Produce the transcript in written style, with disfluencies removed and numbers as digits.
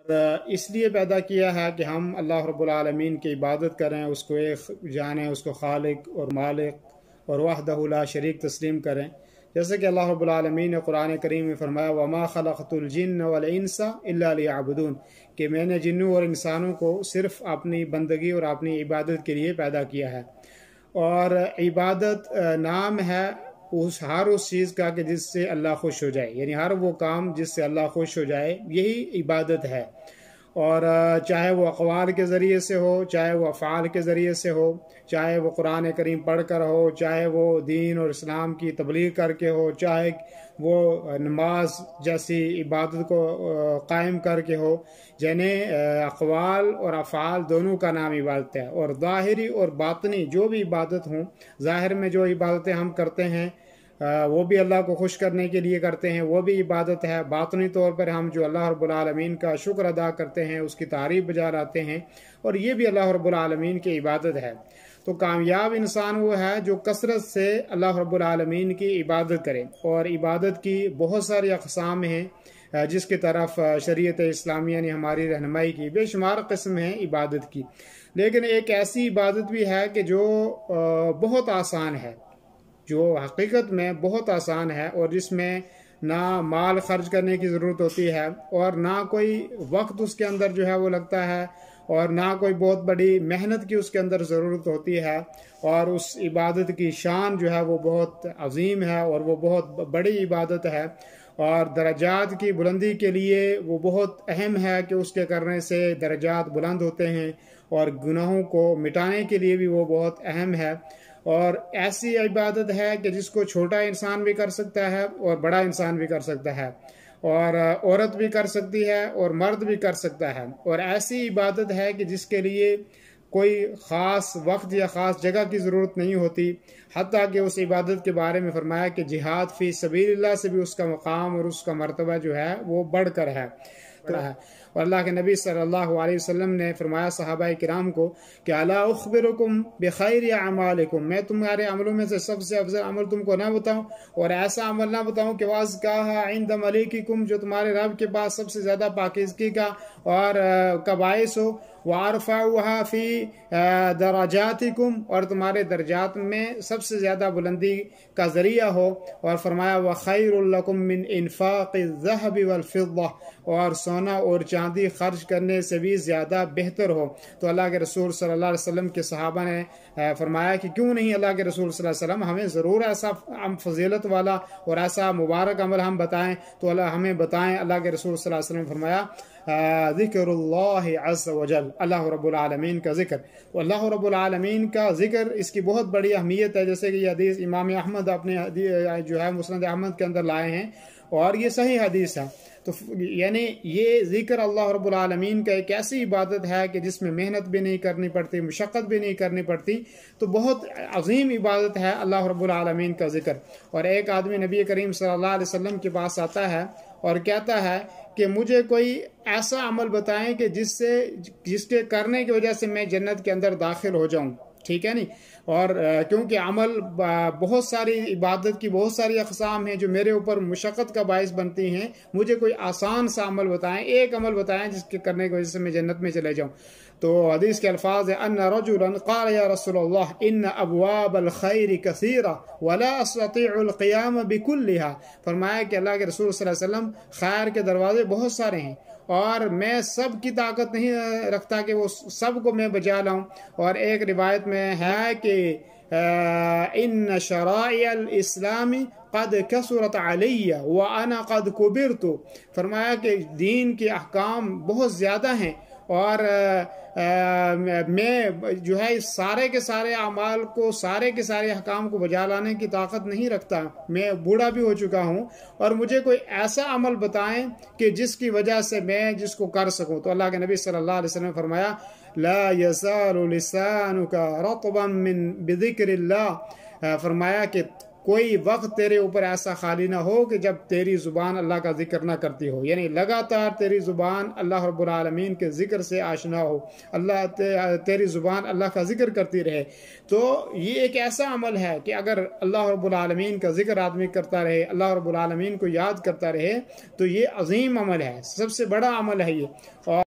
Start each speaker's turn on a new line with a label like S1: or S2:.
S1: اس لیے پیدا کیا ہے کہ ہم اللہ رب العالمین کی عبادت کریں، اس کو ایک جانیں، اس کو خالق اور مالک اور وحدہ لا شریک تسلیم کریں. جیسے کہ اللہ رب العالمین نے قرآن کریم میں فرمایا وَمَا خَلَقْتُ الْجِنَّ وَالْإِنسَ إِلَّا لِيَعْبُدُونَ، کہ میں نے جنوں اور انسانوں کو صرف اپنی بندگی اور اپنی عبادت کے لیے پیدا کیا ہے. اور عبادت نام ہے ہر اس چیز کا کہ جس سے اللہ خوش ہو جائے، یعنی ہر وہ کام جس سے اللہ خوش ہو جائے یہی عبادت ہے. اور چاہے وہ اقوال کے ذریعے سے ہو، چاہے وہ افعال کے ذریعے سے ہو، چاہے وہ قرآن کریم پڑھ کر ہو، چاہے وہ دین اور اسلام کی تبلیغ کر کے ہو، چاہے وہ نماز جیسی عبادت کو قائم کر کے ہو. یعنی اقوال اور افعال دونوں کا نام عبادت ہے. اور ظاہری اور باطنی جو بھی عبادت ہوں، ظاہر میں جو عبادتیں ہم کرتے ہیں وہ بھی اللہ کو خوش کرنے کے لیے کرتے ہیں، وہ بھی عبادت ہے. باطنی طور پر ہم جو اللہ رب العالمین کا شکر ادا کرتے ہیں، اس کی تعریف بجا لاتے ہیں، اور یہ بھی اللہ رب العالمین کی عبادت ہے. تو کامیاب انسان وہ ہے جو کثرت سے اللہ رب العالمین کی عبادت کرے. اور عبادت کی بہت ساری اقسام ہیں جس کی طرف شریعت اسلامیہ نے ہماری رہنمائی کی. بے شمار قسم ہیں عبادت کی، لیکن ایک ایسی عبادت بھی ہے کہ جو بہت آسان ہے، جو حقیقت میں بہت آسان ہے، اور جس میں نہ مال خرچ کرنے کی ضرورت ہوتی ہے، اور نہ کوئی وقت اس کے اندر جو ہے وہ لگتا ہے، اور نہ کوئی بہت بڑی محنت کی اس کے اندر ضرورت ہوتی ہے. اور اس عبادت کی شان جو ہے وہ بہت عظیم ہے، اور وہ بہت بڑی عبادت ہے. اور درجات کی بلندی کے لیے وہ بہت اہم ہے کہ اس کے کرنے سے درجات بلند ہوتے ہیں، اور گناہوں کو مٹانے کے لیے بھی وہ بہت اہم ہے. اور ایسی عبادت ہے کہ جس کو چھوٹا انسان بھی کر سکتا ہے اور بڑا انسان بھی کر سکتا ہے، اور عورت بھی کر سکتی ہے اور مرد بھی کر سکتا ہے. اور ایسی عبادت ہے کہ جس کے لیے کوئی خاص وقت یا خاص جگہ کی ضرورت نہیں ہوتی. حتیٰ کہ اس عبادت کے بارے میں فرمایا کہ جہاد فی سبیل اللہ سے بھی اس کا مقام اور اس کا مرتبہ جو ہے وہ بڑھ کر ہے. اور اللہ کے نبی صلی اللہ علیہ وسلم نے فرمایا صحابہ کرام کو کہ الا اخبرکم بخیر اعمالکم، میں تمہارے عملوں میں سے سب سے افضل عمل تم کو نہ بتاؤں، اور ایسا عمل نہ بتاؤں کہ وازکاھا عند ملیککم، جو تمہارے رب کے پاس سب سے زیادہ پاکیزگی کا اور کا باعث ہو، وارفعوها فی درجاتکم، اور تمہارے درجات میں سب سے زیادہ بلندی کا ذریعہ ہو. اور فرمایا وخیر لکم من انفاق الذهب والفضة، اور سونا اور چاندی خرچ کرنے سے بھی زیادہ بہتر ہو. تو اللہ کے رسول صلی اللہ علیہ وسلم کے صحابہ نے فرمایا کہ کیوں نہیں اللہ کے رسول صلی اللہ علیہ وسلم ہمیں ضرور ایسا فضیلت والا اور ایسا مبارک عمل ہم بتائیں، تو اللہ ہمیں بتائیں. اللہ کے رسول صلی اللہ علیہ وسلم نے فرمایا ذکر اللہ عز وجل، اللہ رب العالمین کا ذکر. تو اللہ رب العالمین کا ذکر، اس کی بہت بڑی اہمیت ہے. جیسے کہ یہ حدیث امام احمد اپنے جو ہے مسند احمد کے اندر لائے ہیں، اور یہ صحیح حدیث ہے. تو یعنی یہ ذکر اللہ رب العالمین کا ایک ایسی عبادت ہے کہ جس میں محنت بھی نہیں کرنی پڑتی، مشقت بھی نہیں کرنی پڑتی. تو بہت عظیم عبادت ہے اللہ رب العالمین کا ذکر. اور ایک آدمی نبی کریم صلی اللہ علیہ وسلم کے پاس آتا ہے اور کہتا ہے کہ مجھے کوئی ایسا عمل بتائیں کہ جس کے کرنے کی وجہ سے میں جنت کے اندر داخل ہو جاؤں. ٹھیک ہے نہیں؟ اور کیونکہ عمل بہت ساری عبادت کی بہت ساری اقسام ہیں جو میرے اوپر مشقت کا باعث بنتی ہیں. مجھے کوئی آسان سا عمل بتائیں، ایک عمل بتائیں جس کے کرنے کی وجہ سے میں جنت میں چلے جاؤں. تو حدیث کے الفاظ ہیں ان رجلا قال یا رسول اللہ ان ابواب الخیر کثیرہ ولا استطیع القیام بکلها. فرمایا کہ اللہ کے رسول صلی اللہ علیہ وسلم خیر کے دروازے بہت سارے ہیں، اور میں سب کی طاقت نہیں رکھتا کہ وہ سب کو میں بجا لاؤں. اور ایک روایت میں ہے کہ ان شرائع الاسلام قد کثرت علی وانا قد کبرت. فرمایا کہ دین کے احکام بہت زیادہ ہیں، اور میں جو ہے اس سارے کے سارے اعمال کو، سارے کے سارے احکام کو بجا لانے کی طاقت نہیں رکھتا، میں بوڑھا بھی ہو چکا ہوں، اور مجھے کوئی ایسا عمل بتائیں کہ جس کی وجہ سے میں جس کو کر سکوں. تو اللہ کے نبی صلی اللہ علیہ وسلم نے فرمایا لا يزال لسانك رطبا من بذکر اللہ. فرمایا کہ کوئی وقت تیرے اوپر ایسا خالی نہ ہو کہ جب تیری زبان اللہ کا ذکر نہ کرتی ہو، یعنی لگاتار تیری زبان اللہ رب العالمین کے ذکر سے آشنا ہو، تیری زبان اللہ کا ذکر کرتی رہے۔ تو یہ ایک ایسا عمل ہے کہ اگر اللہ رب العالمین کا ذکر آدمی کرتا رہے، اللہ رب العالمین کو یاد کرتا رہے، تو یہ عظیم عمل ہے، سب سے بڑا عمل ہے یہ۔ اور